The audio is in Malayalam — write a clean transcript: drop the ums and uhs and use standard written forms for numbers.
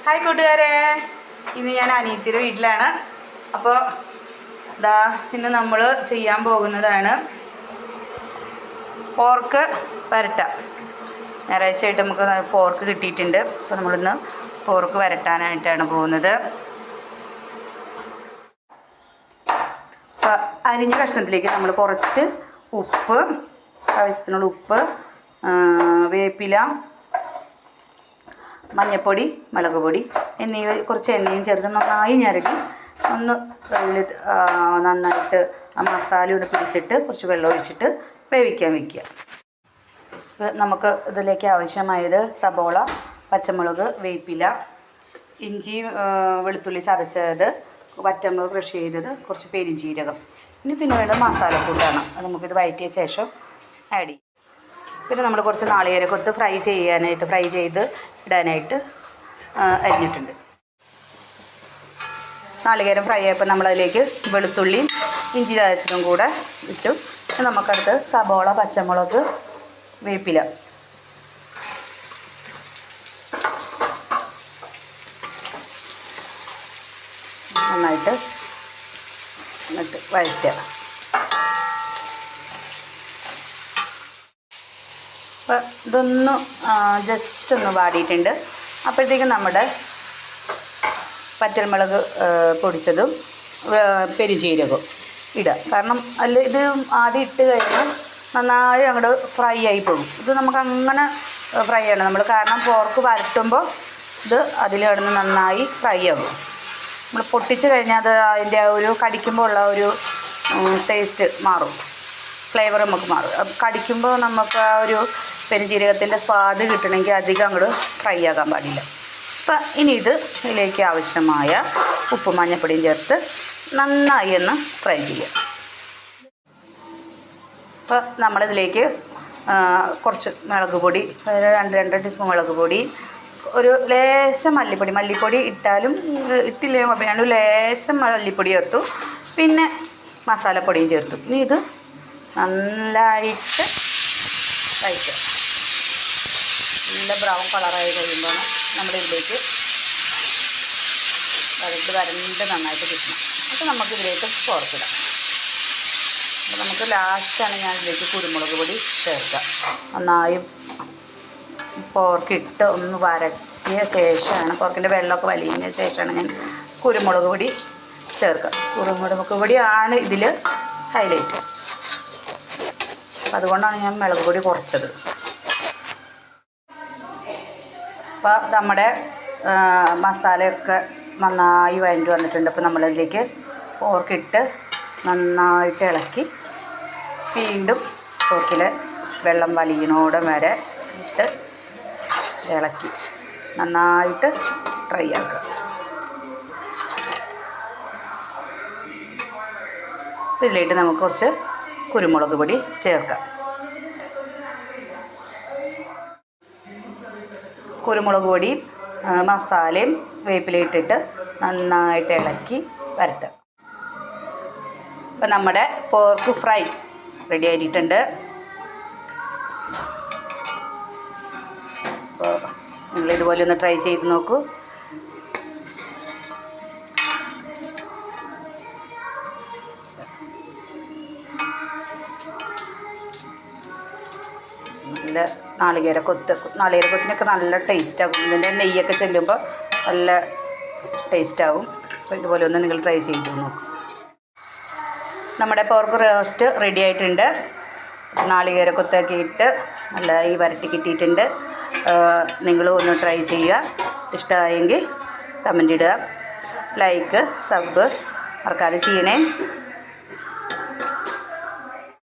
ഹായ് കൂട്ടുകാരെ, ഇന്ന് ഞാൻ അനിയത്തിയുടെ വീട്ടിലാണ്. അപ്പോൾ ഇന്ന് നമ്മൾ ചെയ്യാൻ പോകുന്നതാണ് പോർക്ക് വരട്ട. ഞായറാഴ്ചയായിട്ട് നമുക്ക് പോർക്ക് കിട്ടിയിട്ടുണ്ട്. അപ്പോൾ നമ്മളിന്ന് പോർക്ക് വരട്ടാനായിട്ടാണ് പോകുന്നത്. അപ്പോൾ അരിഞ്ഞ കഷ്ണത്തിലേക്ക് നമ്മൾ കുറച്ച് ഉപ്പ്, ആവശ്യത്തിനുള്ള ഉപ്പ്, വേപ്പില, മഞ്ഞൾപ്പൊടി, മുളക് പൊടി എന്നിവ കുറച്ച് എണ്ണയും ചേർത്ത് നന്നായി ഞരടി ഒന്ന് നന്നായിട്ട് ആ മസാല ഒന്ന് പിടിച്ചിട്ട് കുറച്ച് വെള്ളം ഒഴിച്ചിട്ട് വേവിക്കാൻ വയ്ക്കുക. നമുക്ക് ഇതിലേക്ക് ആവശ്യമായത് സബോള, പച്ചമുളക്, വേപ്പില, ഇഞ്ചി, വെളുത്തുള്ളി ചതച്ചത്, വറ്റമുളക് ക്രഷ് ചെയ്തത്, കുറച്ച് പെരുംജീരകം, പിന്നെ വേണ്ട മസാലക്കൂട്ടാണ്. അത് നമുക്കിത് വഴറ്റിയ ശേഷം ആഡ് ചെയ്യും. പിന്നെ നമ്മൾ കുറച്ച് നാളികേരക്കൊത്ത് ഫ്രൈ ചെയ്ത് ഇടാനായിട്ട് അരിഞ്ഞിട്ടുണ്ട്. നാളികേരം ഫ്രൈ ആയപ്പോൾ നമ്മളതിലേക്ക് വെളുത്തുള്ളിയും ഇഞ്ചി ചതച്ചതും കൂടെ ഇട്ടു. നമുക്കടുത്ത് സബോള, പച്ചമുളക്, വേപ്പില നന്നായിട്ട് വഴറ്റുക. അപ്പോൾ ഇതൊന്ന് ജസ്റ്റ് ഒന്ന് വാടിയിട്ടുണ്ട്. അപ്പോഴത്തേക്കും നമ്മുടെ പച്ചമുളക് പൊടിച്ചതും പെരുംജീരകവും ഇടുക. കാരണം ഇത് ആദ്യം ഇട്ട് കഴിഞ്ഞാൽ നന്നായി അങ്ങോട്ട് ഫ്രൈ ആയി പോകും. ഇത് നമുക്ക് അങ്ങനെ ഫ്രൈ ചെയ്യണം നമ്മൾ, കാരണം പോർക്ക് വരട്ടുമ്പോൾ ഇത് അതിൽ കിടന്ന് നന്നായി ഫ്രൈ ആകും. നമ്മൾ പൊട്ടിച്ച് കഴിഞ്ഞാൽ അത് അതിൻ്റെ ആ ഒരു കടിക്കുമ്പോൾ ഉള്ള ഒരു ടേസ്റ്റ് മാറും, ഫ്ലേവർ നമുക്ക് മാറും. കടിക്കുമ്പോൾ നമുക്ക് ആ ഒരു പെരുംജീരകത്തിൻ്റെ സ്വാദ് കിട്ടണമെങ്കിൽ അധികം അങ്ങോട്ട് ഫ്രൈ ആകാൻ പാടില്ല. അപ്പം ഇനി ഇതിലേക്ക് ആവശ്യമായ ഉപ്പും മഞ്ഞൾപ്പൊടിയും ചേർത്ത് നന്നായി ഒന്ന് ഫ്രൈ ചെയ്യുക. അപ്പോൾ നമ്മളിതിലേക്ക് കുറച്ച് മുളക് പൊടി, 2 ടീസ്പൂൺ മുളക് പൊടി, ഒരു ലേശം മല്ലിപ്പൊടി ഇട്ടാലും ഇട്ടില്ലേ ഞാൻ ലേശം മല്ലിപ്പൊടി ചേർത്തു, പിന്നെ മസാലപ്പൊടിയും ചേർത്തു. ഇനി ഇത് നന്നായിട്ട് കഴിക്കുക. നല്ല ബ്രൗൺ കളറായി കഴിയുമ്പോൾ നമ്മളിതിലേക്ക് വരണ്ട് നന്നായിട്ട് കിട്ടണം. അപ്പോൾ നമുക്കിതിലേക്ക് പോർക്കിടാം. അപ്പോൾ നമുക്ക് ലാസ്റ്റാണ് ഞാൻ ഇതിലേക്ക് കുരുമുളക് പൊടി ചേർക്കുക. നന്നായി പോർക്കിട്ട് ഒന്ന് വരട്ടിയ ശേഷമാണ്, പോർക്കിൻ്റെ വെള്ളമൊക്കെ വലിയ ശേഷമാണ് ഞാൻ കുരുമുളക് പൊടി ചേർക്കുക. കുരുമുളക് പൊടിയാണ് ഇതിൽ ഹൈലൈറ്റ്. അതുകൊണ്ടാണ് ഞാൻ മുളക് പൊടി കുറച്ചത്. അപ്പോൾ നമ്മുടെ മസാലയൊക്കെ നന്നായി വഴണ്ടി വന്നിട്ടുണ്ട്. അപ്പോൾ നമ്മളതിലേക്ക് പോർക്കിട്ട് നന്നായിട്ട് ഇളക്കി വീണ്ടും പോർക്കിലെ വെള്ളം വലിയണോടെ വരെ ഇട്ട് ഇളക്കി നന്നായിട്ട് ഫ്രൈ ആക്കുക. ഇതിലേക്ക് നമുക്ക് കുറച്ച് കുരുമുളക് പൊടി ചേർക്കാം. കുരുമുളക് പൊടിയും മസാലയും വേപ്പിലയിട്ടിട്ട് നന്നായിട്ട് ഇളക്കി വരട്ടുക. അപ്പം നമ്മുടെ പോർക്ക് ഫ്രൈ റെഡി ആയിട്ടുണ്ട്. അപ്പോൾ നിങ്ങളിതുപോലെ ഒന്ന് ട്രൈ ചെയ്ത് നോക്കൂ. നല്ല നാളികേരക്കൊത്തിനൊക്കെ നല്ല ടേസ്റ്റാകും. ഇതിൻ്റെ നെയ്യൊക്കെ ചെല്ലുമ്പോൾ നല്ല ടേസ്റ്റാകും. അപ്പോൾ ഇതുപോലെ ഒന്ന് നിങ്ങൾ ട്രൈ ചെയ്ത് നോക്കും. നമ്മുടെ പോർക്ക് റോസ്റ്റ് റെഡി ആയിട്ടുണ്ട്. നാളികേരക്കൊത്തൊക്കെ ഇട്ട് നല്ല ഈ വരട്ടി കിട്ടിയിട്ടുണ്ട്. നിങ്ങളും ഒന്ന് ട്രൈ ചെയ്യുക. ഇഷ്ടമായെങ്കിൽ കമൻ്റ് ഇടുക, ലൈക്ക്, സബ് മറക്കാതെ ചെയ്യണേ.